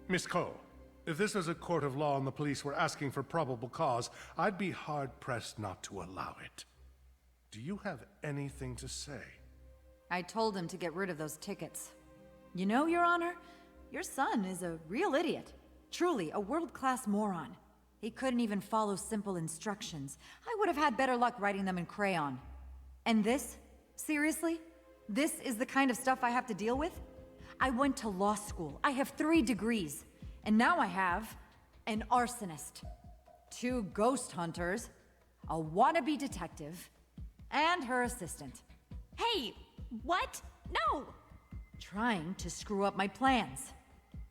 Miss Cole, if this was a court of law and the police were asking for probable cause, I'd be hard-pressed not to allow it. Do you have anything to say? I told him to get rid of those tickets. You know, Your Honor, your son is a real idiot. Truly, a world-class moron. He couldn't even follow simple instructions. I would have had better luck writing them in crayon. And this? Seriously? This is the kind of stuff I have to deal with? I went to law school. I have 3 degrees. And now I have an arsonist, 2 ghost hunters, a wannabe detective, and her assistant. Hey, what? No! Trying to screw up my plans.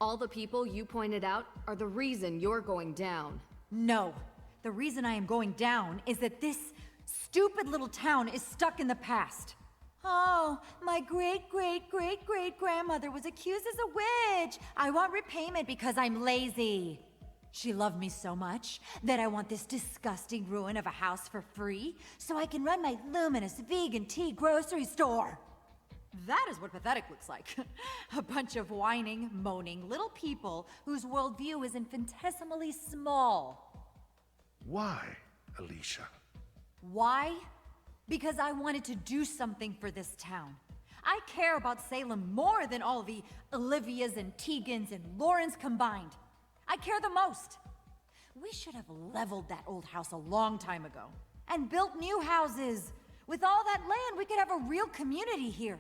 All the people you pointed out are the reason you're going down. No. The reason I am going down is that this stupid little town is stuck in the past. Oh, my great-great-great-great-grandmother was accused as a witch. I want repayment because I'm lazy. She loved me so much that I want this disgusting ruin of a house for free so I can run my luminous vegan tea grocery store. That is what pathetic looks like. A bunch of whining, moaning little people whose worldview is infinitesimally small. Why, Alicia? Why? Because I wanted to do something for this town. I care about Salem more than all the Olivias and Tegans and Laurens combined. I care the most. We should have leveled that old house a long time ago and built new houses. With all that land, we could have a real community here.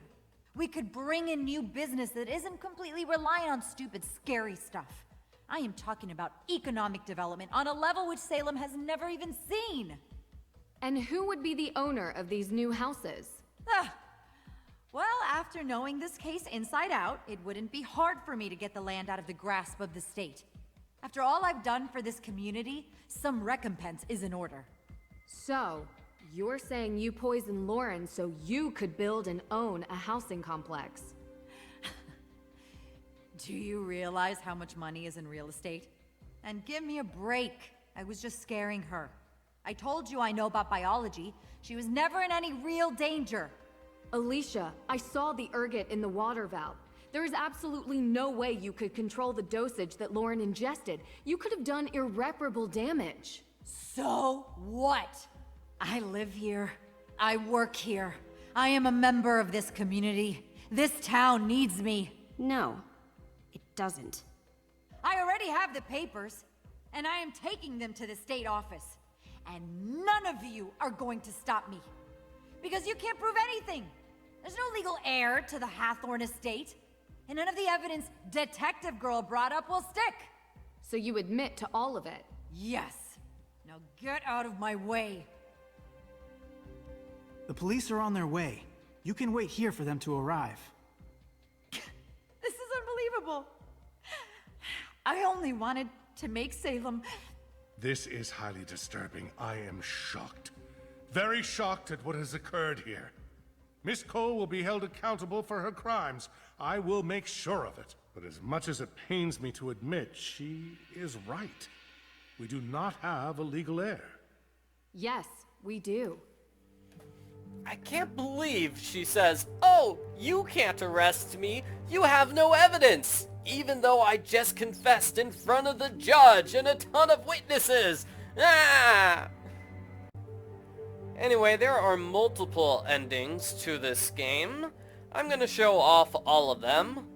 We could bring in new business that isn't completely reliant on stupid, scary stuff. I am talking about economic development on a level which Salem has never even seen. And who would be the owner of these new houses? Well, after knowing this case inside out, it wouldn't be hard for me to get the land out of the grasp of the state. After all I've done for this community, some recompense is in order. So, you're saying you poisoned Lauren so you could build and own a housing complex? Do you realize how much money is in real estate? And give me a break. I was just scaring her. I told you I know about biology. She was never in any real danger. Alicia, I saw the ergot in the water valve. There is absolutely no way you could control the dosage that Lauren ingested. You could have done irreparable damage. So what? I live here. I work here. I am a member of this community. This town needs me. No, it doesn't. I already have the papers, and I am taking them to the state office. And none of you are going to stop me. Because you can't prove anything. There's no legal heir to the Hathorn estate. And none of the evidence Detective Girl brought up will stick. So you admit to all of it? Yes. Now get out of my way. The police are on their way. You can wait here for them to arrive. This is unbelievable. I only wanted to make Salem... This is highly disturbing. I am shocked. Very shocked at what has occurred here. Miss Cole will be held accountable for her crimes. I will make sure of it. But as much as it pains me to admit, she is right. We do not have a legal heir. Yes, we do. I can't believe she says, "Oh, you can't arrest me. You have no evidence." Even though I just confessed in front of the judge and a ton of witnesses. Ah! Anyway, there are multiple endings to this game. I'm gonna show off all of them.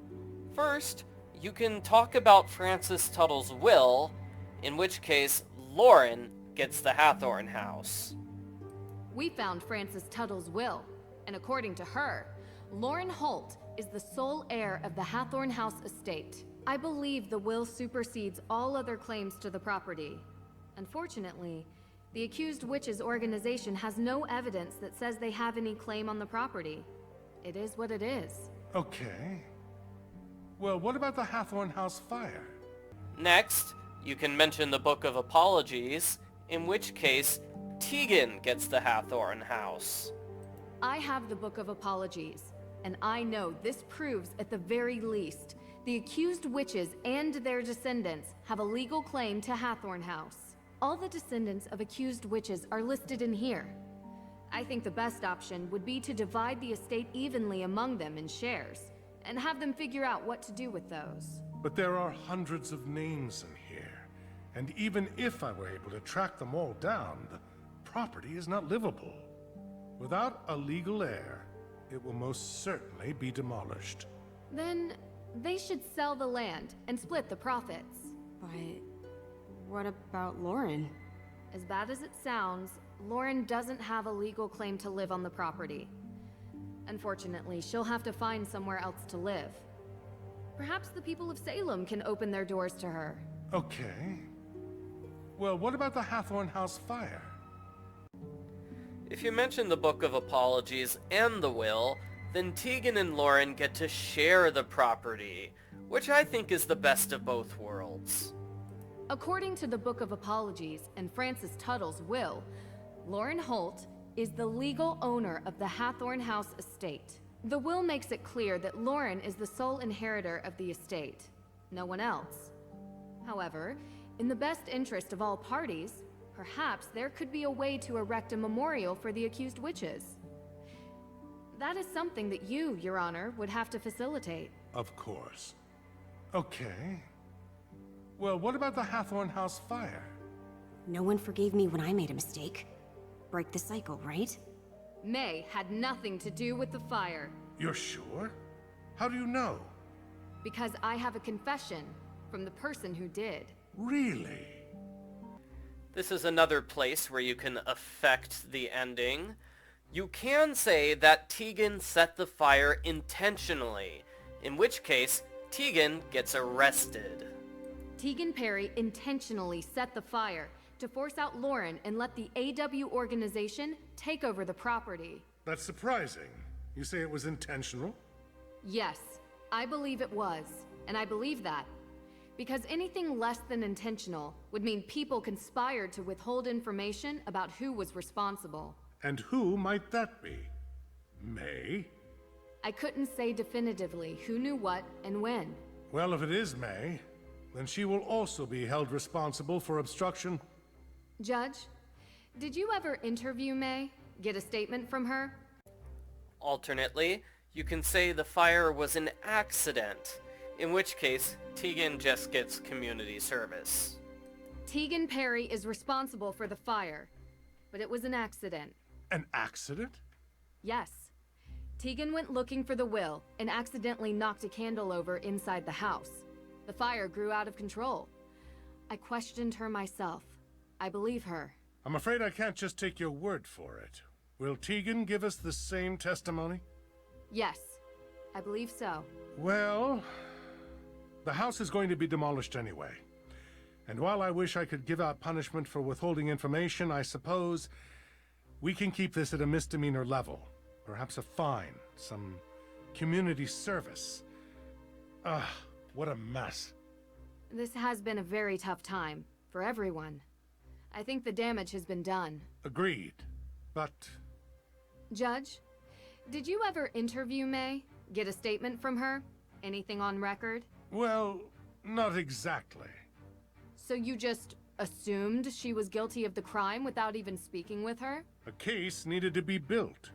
First, you can talk about Francis Tuttle's will, in which case Lauren gets the Hathorn house. We found Francis Tuttle's will, and according to her, Lauren Holt is the sole heir of the Hathorn House estate. I believe the will supersedes all other claims to the property. Unfortunately, the accused witch's organization has no evidence that says they have any claim on the property. It is what it is. Okay. Well, what about the Hathorn House fire? Next, you can mention the Book of Apologies, in which case Tegan gets the Hathorn house. I have the Book of Apologies, and I know this proves, at the very least, the accused witches and their descendants have a legal claim to Hathorn House. All the descendants of accused witches are listed in here. I think the best option would be to divide the estate evenly among them in shares, and have them figure out what to do with those. But there are hundreds of names in here, and even if I were able to track them all down, the property is not livable. Without a legal heir, it will most certainly be demolished. Then they should sell the land and split the profits. But what about Lauren? As bad as it sounds, Lauren doesn't have a legal claim to live on the property. Unfortunately, she'll have to find somewhere else to live. Perhaps the people of Salem can open their doors to her. Okay. Well, what about the Hathorn House fire? If you mention the Book of Apologies and the will, then Tegan and Lauren get to share the property, which I think is the best of both worlds. According to the Book of Apologies and Francis Tuttle's will, Lauren Holt is the legal owner of the Hathorn House estate. The will makes it clear that Lauren is the sole inheritor of the estate, no one else. However, in the best interest of all parties, perhaps there could be a way to erect a memorial for the accused witches. That is something that you, Your Honor, would have to facilitate. Of course. Okay. Well, what about the Hathorn House fire? No one forgave me when I made a mistake. Break the cycle, right? May had nothing to do with the fire. You're sure? How do you know? Because I have a confession from the person who did. Really? This is another place where you can affect the ending. You can say that Tegan set the fire intentionally, in which case Tegan gets arrested. Tegan Parry intentionally set the fire to force out Lauren and let the AW organization take over the property. That's surprising. You say it was intentional? Yes, I believe it was, and I believe that. Because anything less than intentional would mean people conspired to withhold information about who was responsible. And who might that be? May? I couldn't say definitively who knew what and when. Well, if it is May, then she will also be held responsible for obstruction. Judge, did you ever interview May? Get a statement from her? Alternately, you can say the fire was an accident, in which case Tegan just gets community service. Tegan Parry is responsible for the fire, but it was an accident. An accident? Yes. Tegan went looking for the will and accidentally knocked a candle over inside the house. The fire grew out of control. I questioned her myself. I believe her. I'm afraid I can't just take your word for it. Will Tegan give us the same testimony? Yes, I believe so. Well, the house is going to be demolished anyway. And while I wish I could give out punishment for withholding information, I suppose we can keep this at a misdemeanor level. Perhaps a fine, some community service. What a mess. This has been a very tough time for everyone. I think the damage has been done. Agreed. But Judge, did you ever interview May? Get a statement from her? Anything on record? well, not exactly. So you just assumed she was guilty of the crime without even speaking with her? A case needed to be built.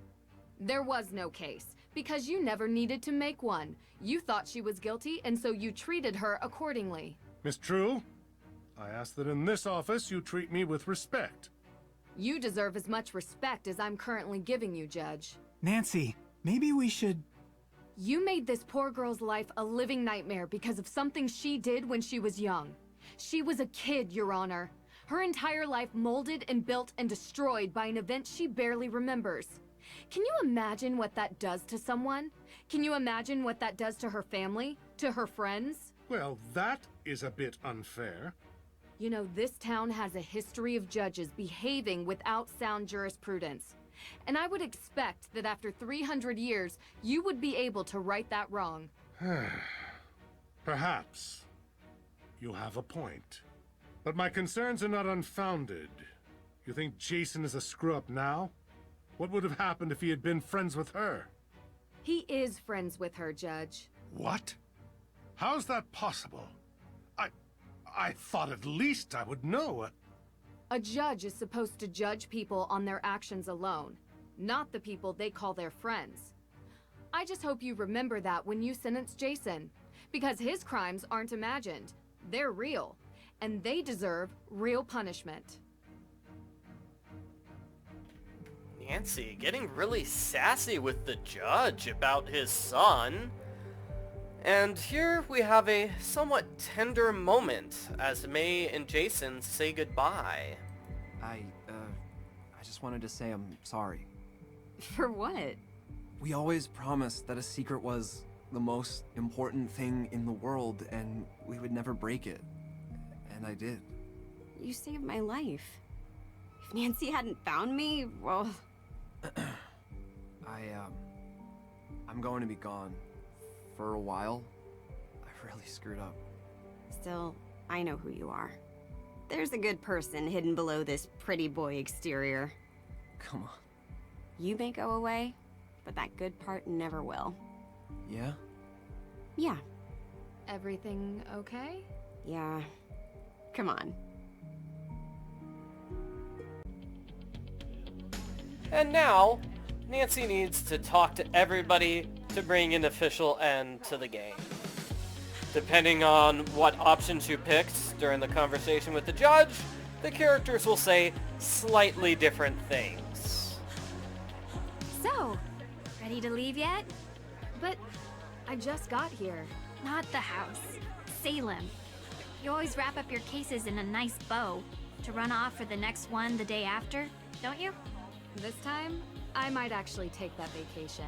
There was no case, because you never needed to make one. You thought she was guilty, and so you treated her accordingly. Miss True, I ask that in this office you treat me with respect. You deserve as much respect as I'm currently giving you, Judge. Nancy, maybe we should... You made this poor girl's life a living nightmare because of something she did when she was young. She was a kid, Your Honor. Her entire life molded and built and destroyed by an event she barely remembers. Can you imagine what that does to someone? Can you imagine what that does to her family? To her friends? Well, that is a bit unfair. You know, this town has a history of judges behaving without sound jurisprudence. And I would expect that after 300 years, you would be able to right that wrong. Perhaps. You have a point. But my concerns are not unfounded. You think Jason is a screw-up now? What would have happened if he had been friends with her? He is friends with her, Judge. What? How's that possible? I thought at least I would know. A judge is supposed to judge people on their actions alone, not the people they call their friends. I just hope you remember that when you sentence Jason, because his crimes aren't imagined. They're real, and they deserve real punishment. Nancy getting really sassy with the judge about his son. And here we have a somewhat tender moment as May and Jason say goodbye. I just wanted to say I'm sorry. For what? We always promised that a secret was the most important thing in the world, and we would never break it. And I did. You saved my life. If Nancy hadn't found me, well... I'm going to be gone. For a while. I really screwed up. Still, I know who you are. There's a good person hidden below this pretty boy exterior. Come on. You may go away, but that good part never will. Yeah? Yeah. Everything okay? Yeah. Come on. And now, Nancy needs to talk to everybody to bring an official end to the game. Depending on what options you picked during the conversation with the judge, the characters will say slightly different things. So, ready to leave yet? But I just got here. Not the house. Salem. You always wrap up your cases in a nice bow to run off for the next one the day after, don't you? This time, I might actually take that vacation.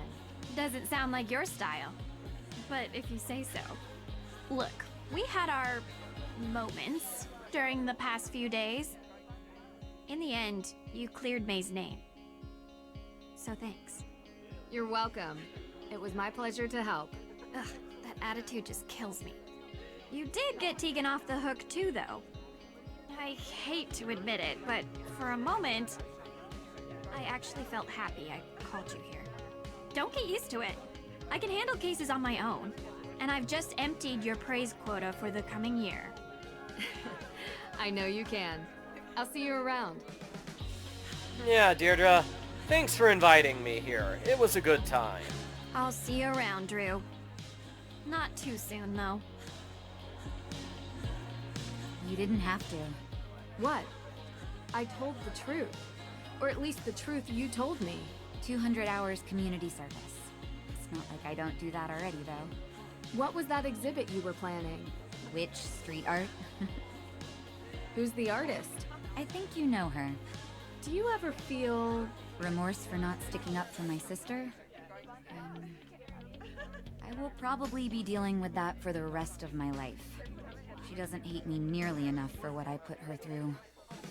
Doesn't sound like your style. But if you say so. Look, we had our moments during the past few days. In the end, you cleared May's name. So thanks. You're welcome. It was my pleasure to help. Ugh, that attitude just kills me. You did get Tegan off the hook too, though. I hate to admit it, but for a moment, I actually felt happy I called you here. Don't get used to it. I can handle cases on my own, and I've just emptied your praise quota for the coming year. I know you can. I'll see you around. Yeah, Deirdre, thanks for inviting me here. It was a good time. I'll see you around, Drew. Not too soon, though. You didn't have to. What? I told the truth. Or at least the truth you told me. 200 hours community service. It's not like I don't do that already, though. What was that exhibit you were planning? Which street art? Who's the artist? I think you know her. Do you ever feel... Remorse for not sticking up for my sister? I will probably be dealing with that for the rest of my life. She doesn't hate me nearly enough for what I put her through.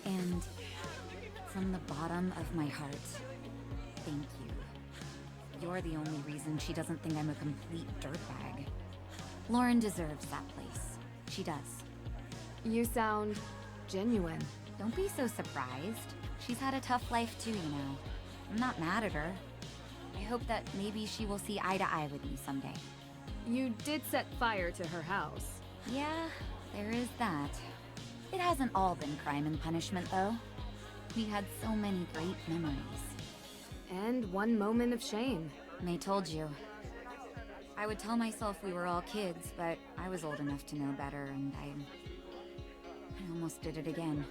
And from the bottom of my heart, thank you. You're the only reason she doesn't think I'm a complete dirtbag. Lauren deserves that place. She does. You sound genuine. Don't be so surprised. She's had a tough life too, you know. I'm not mad at her. I hope that maybe she will see eye to eye with me someday. You did set fire to her house. Yeah, there is that. It hasn't all been crime and punishment, though. We had so many great memories. And one moment of shame. May told you. I would tell myself we were all kids, but I was old enough to know better, and I almost did it again.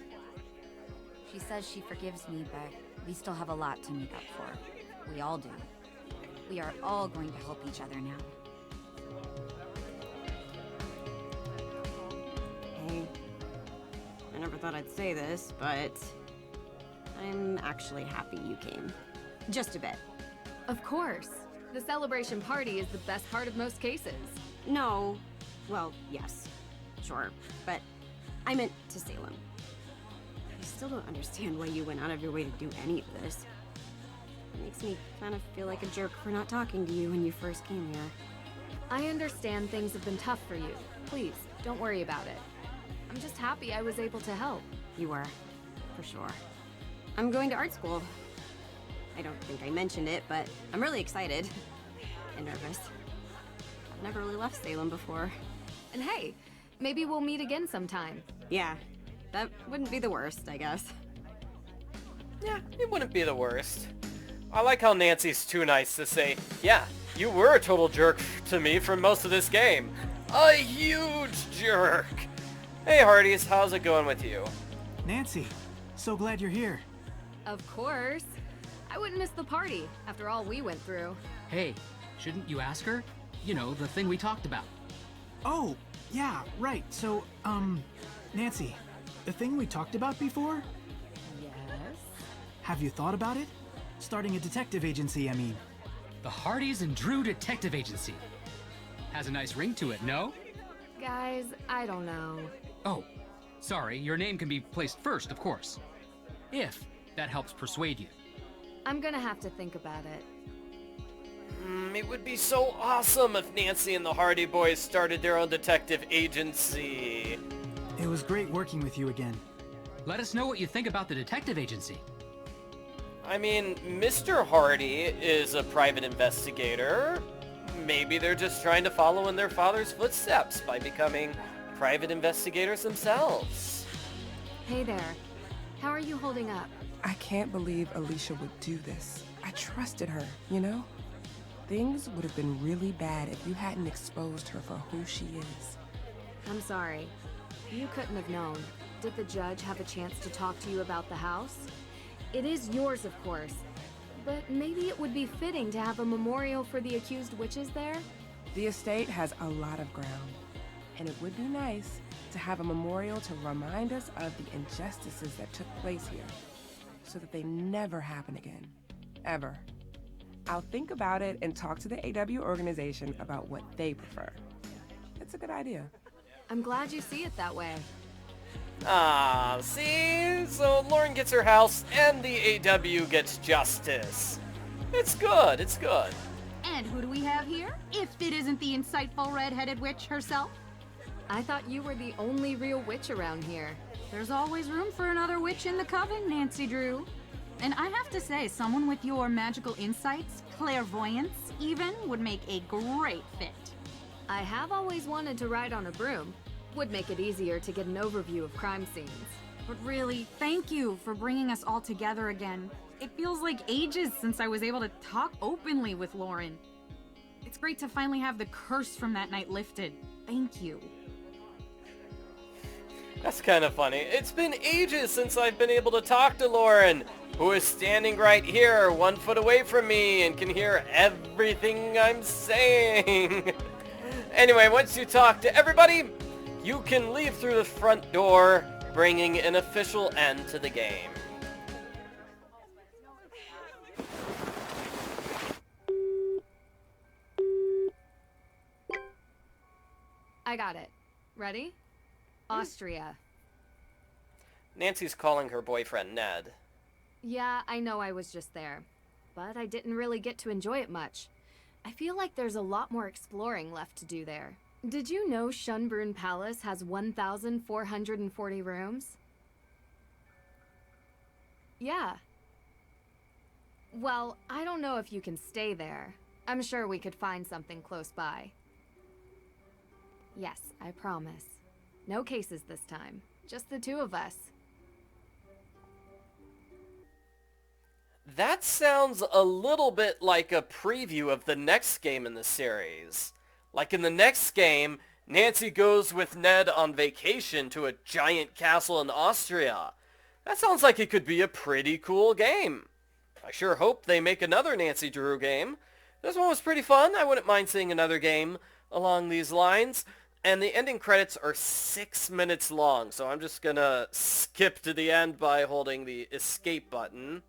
She says she forgives me, but we still have a lot to make up for. We all do. We are all going to help each other now. Hey, I never thought I'd say this, but I'm actually happy you came. Just a bit. Of course. The celebration party is the best part of most cases. No. Well, yes. Sure. But I meant to Salem. I still don't understand why you went out of your way to do any of this. It makes me kind of feel like a jerk for not talking to you when you first came here. I understand things have been tough for you. Please, don't worry about it. I'm just happy I was able to help. You were. For sure. I'm going to art school. I don't think I mentioned it, but I'm really excited. And nervous. I've never really left Salem before. And hey, maybe we'll meet again sometime. Yeah, that wouldn't be the worst, I guess. Yeah, it wouldn't be the worst. I like how Nancy's too nice to say, yeah, you were a total jerk to me for most of this game. A huge jerk. Hey Hardys, how's it going with you? Nancy, so glad you're here. Of course. I wouldn't miss the party, after all we went through. Hey, shouldn't you ask her? You know, the thing we talked about. Oh, yeah, right. So, Nancy, the thing we talked about before? Yes? Have you thought about it? Starting a detective agency, I mean. The Hardys and Drew Detective Agency. Has a nice ring to it, no? Guys, I don't know. Oh, sorry, your name can be placed first, of course. If that helps persuade you. I'm gonna have to think about it. It would be so awesome if Nancy and the Hardy Boys started their own detective agency. It was great working with you again. Let us know what you think about the detective agency. I mean, Mr. Hardy is a private investigator. Maybe they're just trying to follow in their father's footsteps by becoming private investigators themselves. Hey there. How are you holding up? I can't believe Alicia would do this. I trusted her, you know? Things would have been really bad if you hadn't exposed her for who she is. I'm sorry. You couldn't have known. Did the judge have a chance to talk to you about the house? It is yours, of course. But maybe it would be fitting to have a memorial for the accused witches there? The estate has a lot of ground, and it would be nice to have a memorial to remind us of the injustices that took place here, so that they never happen again. Ever. I'll think about it and talk to the AW organization about what they prefer. It's a good idea. I'm glad you see it that way. Ah, see? So Lauren gets her house and the AW gets justice. It's good, it's good. And who do we have here? If it isn't the insightful red-headed witch herself. I thought you were the only real witch around here. There's always room for another witch in the coven, Nancy Drew. And I have to say, someone with your magical insights, clairvoyance even, would make a great fit. I have always wanted to ride on a broom. Would make it easier to get an overview of crime scenes. But really, thank you for bringing us all together again. It feels like ages since I was able to talk openly with Lauren. It's great to finally have the curse from that night lifted. Thank you. That's kind of funny. It's been ages since I've been able to talk to Lauren, who is standing right here, 1 foot away from me, and can hear everything I'm saying. Anyway, once you talk to everybody, you can leave through the front door, bringing an official end to the game. I got it. Ready? Austria. Nancy's calling her boyfriend Ned. Yeah, I know I was just there. But I didn't really get to enjoy it much. I feel like there's a lot more exploring left to do there. Did you know Schönbrunn Palace has 1,440 rooms? Yeah. Well, I don't know if you can stay there. I'm sure we could find something close by. Yes, I promise. No cases this time. Just the two of us. That sounds a little bit like a preview of the next game in the series. Like in the next game, Nancy goes with Ned on vacation to a giant castle in Austria. That sounds like it could be a pretty cool game. I sure hope they make another Nancy Drew game. This one was pretty fun. I wouldn't mind seeing another game along these lines. And the ending credits are 6 minutes long, so I'm just gonna skip to the end by holding the escape button.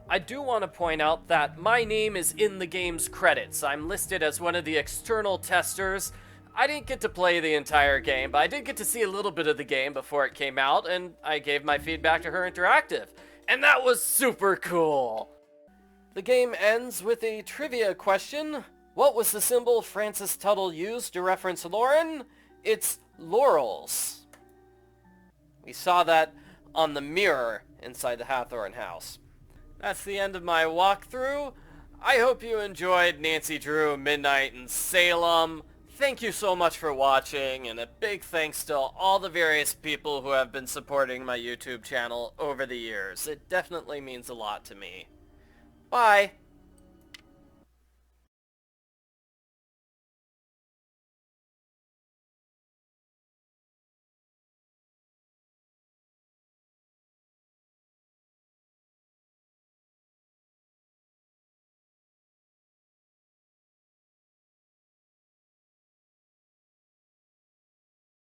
I do want to point out that my name is in the game's credits. I'm listed as one of the external testers. I didn't get to play the entire game, but I did get to see a little bit of the game before it came out, and I gave my feedback to Her Interactive. And that was super cool! The game ends with a trivia question. What was the symbol Francis Tuttle used to reference Lauren? It's laurels. We saw that on the mirror inside the Hathorn house. That's the end of my walkthrough. I hope you enjoyed Nancy Drew Midnight in Salem. Thank you so much for watching, and a big thanks to all the various people who have been supporting my YouTube channel over the years. It definitely means a lot to me. Bye.